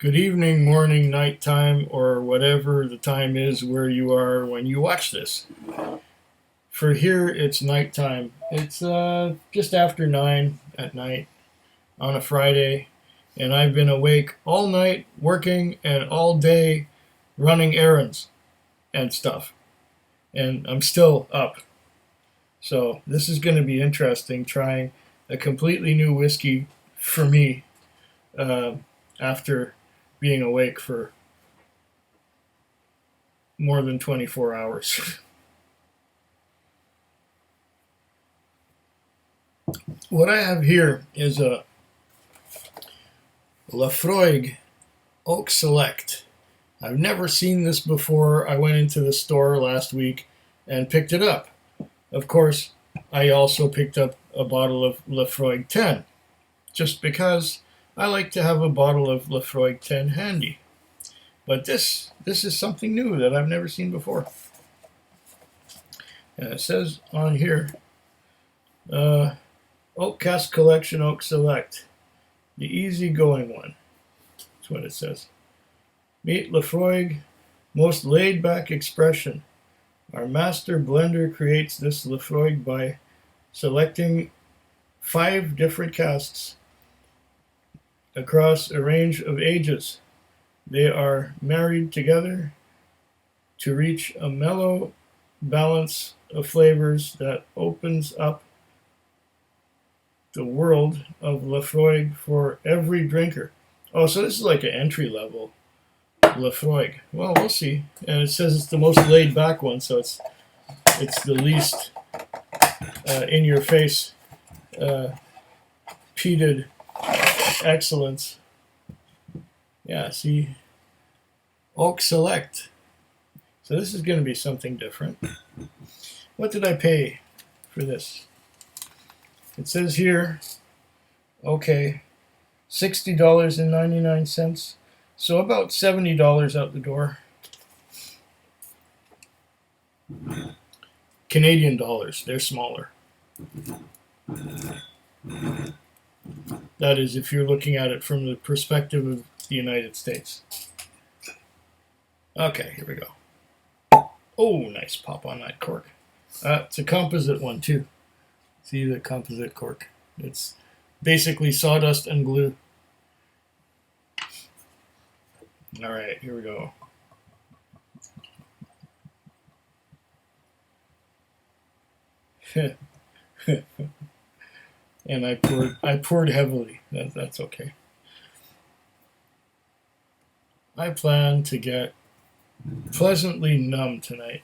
Good evening, morning, nighttime, or whatever the time is where you are when you watch this. For here, it's nighttime. It's just after 9 at night on a Friday, and I've been awake all night working and all day running errands and stuff, and I'm still up. So this is going to be interesting, trying a completely new whiskey for me uh, after being awake for more than 24 hours. What I have here is a Laphroaig Oak Select. I've never seen this before. I went into the store last week and picked it up. Of course, I also picked up a bottle of Laphroaig 10, just because I like to have a bottle of Laphroaig 10 handy. But this is something new that I've never seen before. And it says on here, Oak Cask Collection Oak Select, the easygoing one. That's what it says. Meet Laphroaig, most laid-back expression. Our master blender creates this Laphroaig by selecting 5 different casks across a range of ages. They are married together to reach a mellow balance of flavors that opens up the world of Laphroaig for every drinker. Oh, so this is like an entry level Laphroaig. Well, we'll see. And it says it's the most laid back one, so it's the least in your face peated excellence. Yeah, see, Oak Select. So this is going to be something different. What did I pay for this? It says here, okay, $60.99. So about $70 out the door. Canadian dollars, they're smaller. That is, if you're looking at it from the perspective of the United States. Okay, here we go. Oh, nice pop on that cork. It's a composite one too. See the composite cork? It's basically sawdust and glue. All right, here we go. And I poured heavily. That's okay. I plan to get pleasantly numb tonight.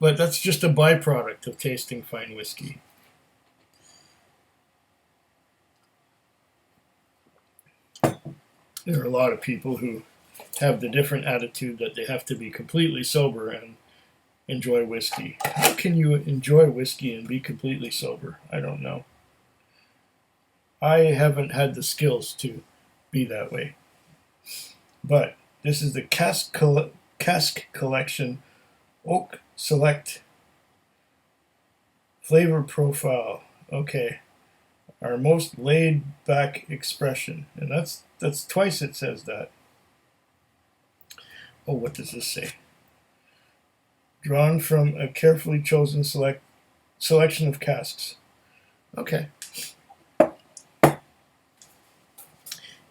But that's just a byproduct of tasting fine whiskey. There are a lot of people who have the different attitude that they have to be completely sober and enjoy whiskey. How can you enjoy whiskey and be completely sober? I don't know. I haven't had the skills to be that way. But this is the Cask Collection Oak Select Flavor Profile. Okay. Our most laid back expression. And that's twice it says that. Oh, what does this say? Drawn from a carefully chosen selection of casks. Okay.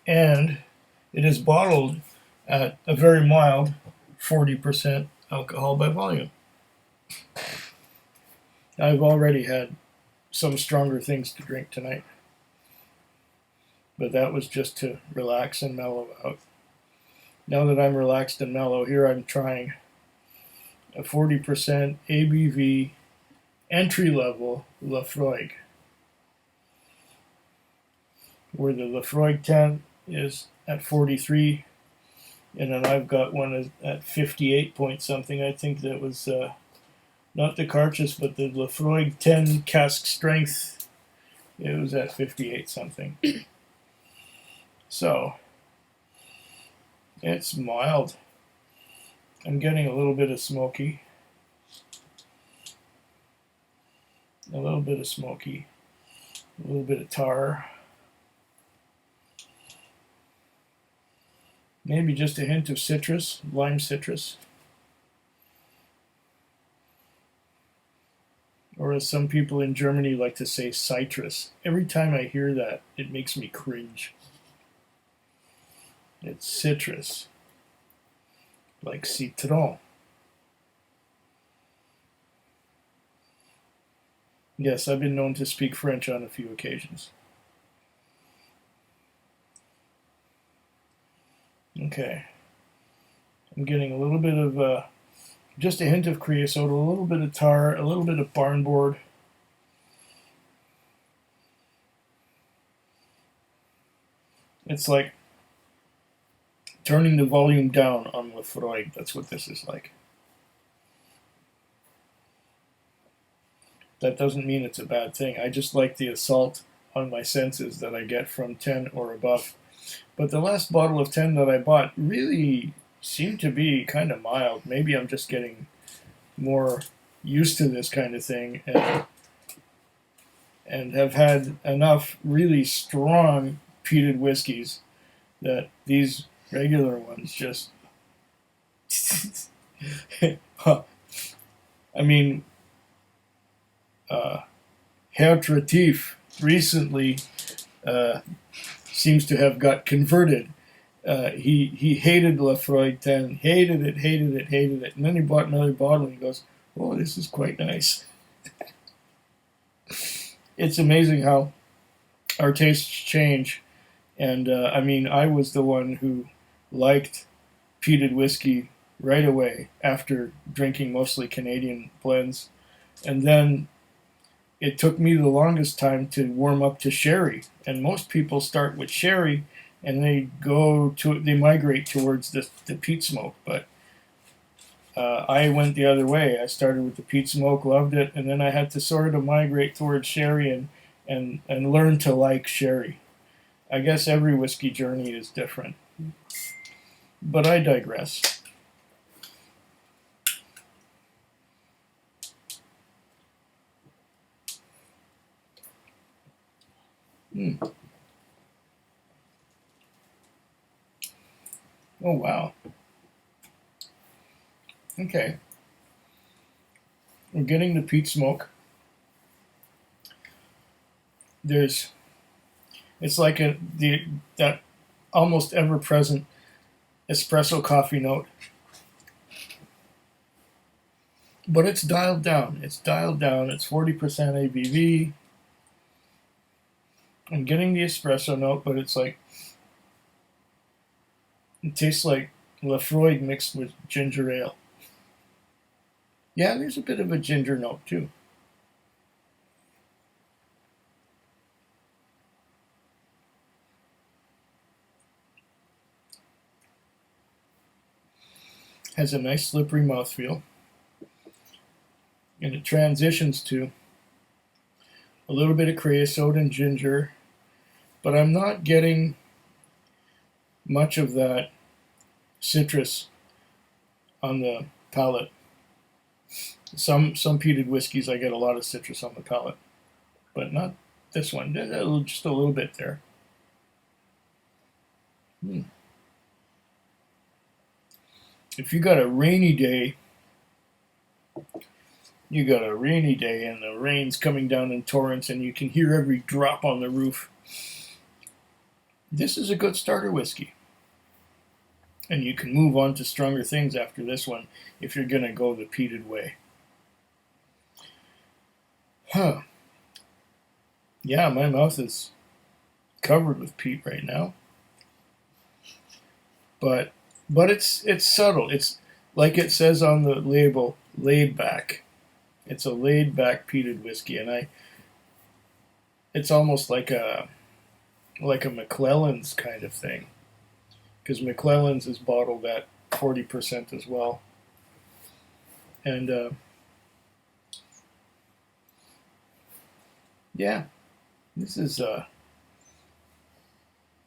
And it is bottled at a very mild 40% alcohol by volume. I've already had some stronger things to drink tonight, but that was just to relax and mellow out. Now that I'm relaxed and mellow, here I'm trying a 40% ABV entry-level Laphroaig, where the Laphroaig 10 is at 43, and then I've got one at 58 point something. I think that was not the Carchus, but the Laphroaig 10 cask strength. It was at 58 something. So it's mild. I'm getting a little bit of smoky. A little bit of smoky. A little bit of tar. Maybe just a hint of citrus, lime citrus. Or as some people in Germany like to say, citrus. Every time I hear that, it makes me cringe. It's citrus, like citron. Yes, I've been known to speak French on a few occasions. Okay. I'm getting a little bit of, just a hint of creosote, a little bit of tar, a little bit of barnboard. It's like turning the volume down on Laphroaig. That's what this is like. That doesn't mean it's a bad thing. I just like the assault on my senses that I get from 10 or above. But the last bottle of 10 that I bought really seemed to be kind of mild. Maybe I'm just getting more used to this kind of thing and have had enough really strong peated whiskeys that these regular ones just I mean, Herr Tratif recently seems to have got converted. He hated Laphroaig 10, hated it, and then he bought another bottle and he goes, "Oh, this is quite nice." It's amazing how our tastes change, and I mean, I was the one who liked peated whiskey right away after drinking mostly Canadian blends, and then it took me the longest time to warm up to sherry. And most people start with sherry, and they migrate towards the peat smoke. But I went the other way. I started with the peat smoke, loved it, and then I had to sort of migrate towards sherry and learn to like sherry. I guess every whiskey journey is different. But I digress. Oh, wow. Okay. We're getting the peat smoke. It's like that almost ever-present espresso coffee note. But it's dialed down. It's 40% ABV. I'm getting the espresso note, but it's like, it tastes like Laphroaig mixed with ginger ale. Yeah, there's a bit of a ginger note too. Has a nice slippery mouthfeel. And it transitions to a little bit of creosote and ginger, but I'm not getting much of that citrus on the palate. Some peated whiskeys I get a lot of citrus on the palate, but not this one. Just a little bit there. If you got a rainy day, and the rain's coming down in torrents and you can hear every drop on the roof, this is a good starter whiskey. And you can move on to stronger things after this one if you're going to go the peated way. Huh. Yeah, my mouth is covered with peat right now. But it's subtle. It's like it says on the label, laid back. It's a laid back peated whiskey, and it's almost like a McClelland's kind of thing, because McClelland's is bottled at 40% as well, and yeah, this is a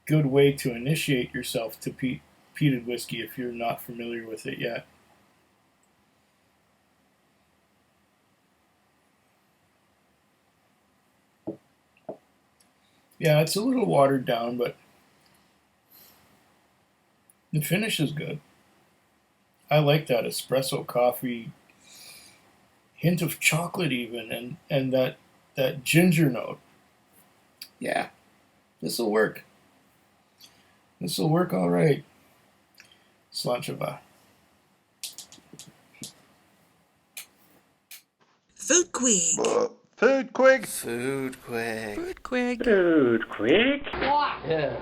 good way to initiate yourself to peated whiskey if you're not familiar with it yet. Yeah, it's a little watered down, but The finish is good. I like that espresso coffee, hint of chocolate even, and that ginger note. Yeah, this will work. This will work all right. Slanchava. Food Quig. Food Quig. Food Quig. Food Quig. Food Quig. Yeah.